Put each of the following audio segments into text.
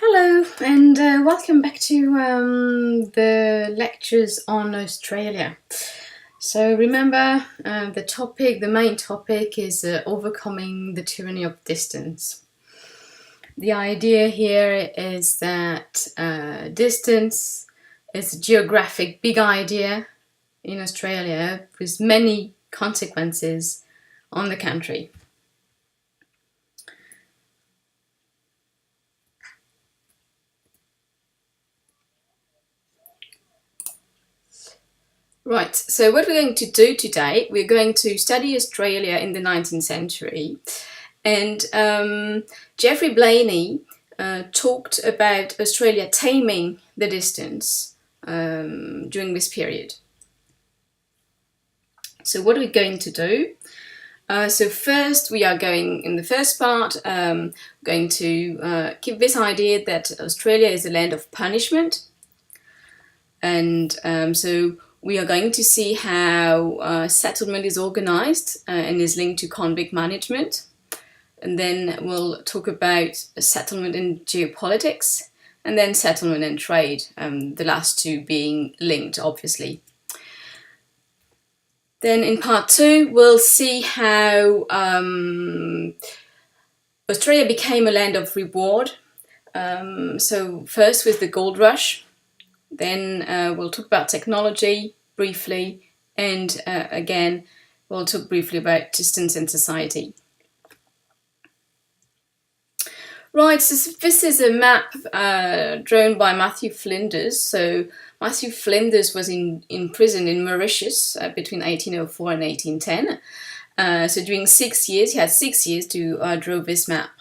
Hello and welcome back to the lectures on Australia. So remember the main topic is overcoming the tyranny of distance. The idea here is that distance is a geographic big idea in Australia with many consequences on the country. Right, so what we're going to do today, we're going to study Australia in the 19th century. And Geoffrey Blainey talked about Australia taming the distance during this period. So what are we going to do? So first we are going, in the first part, going to keep this idea that Australia is a land of punishment. And so we are going to see how settlement is organized and is linked to convict management. And then we'll talk about settlement and geopolitics, and then settlement and trade, the last two being linked, obviously. Then in part two, we'll see how Australia became a land of reward. So first with the gold rush. Then we'll talk about technology briefly, and again we'll talk briefly about distance and society. Right, so this is a map drawn by Matthew Flinders. So Matthew Flinders was imprisoned in Mauritius between 1804 and 1810. So during 6 years, he had 6 years to draw this map.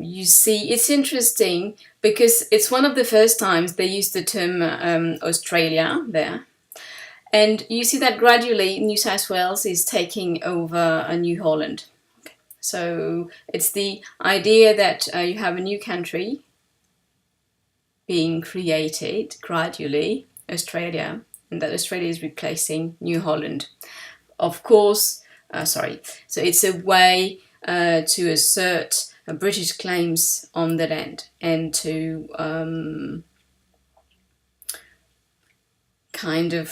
You see, it's interesting because it's one of the first times they used the term Australia there. And you see that gradually New South Wales is taking over New Holland. So it's the idea that you have a new country being created gradually, Australia, and that Australia is replacing New Holland. Of course, so it's a way to assert British claims on the land and to kind of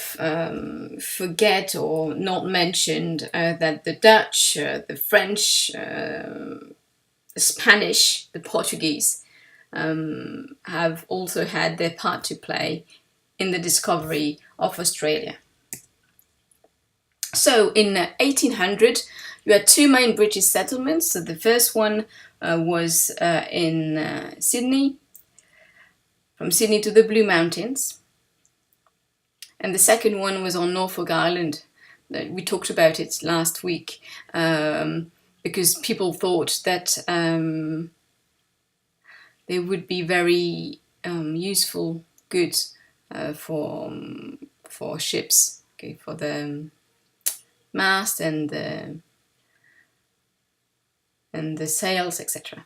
forget or not mention that the Dutch, the French, the Spanish, the Portuguese have also had their part to play in the discovery of Australia. So in 1800, you had two main British settlements. So the first one was in Sydney, from Sydney to the Blue Mountains. And the second one was on Norfolk Island. We talked about it last week because people thought that they would be very useful goods for ships, okay, for the mast and the sails, etc.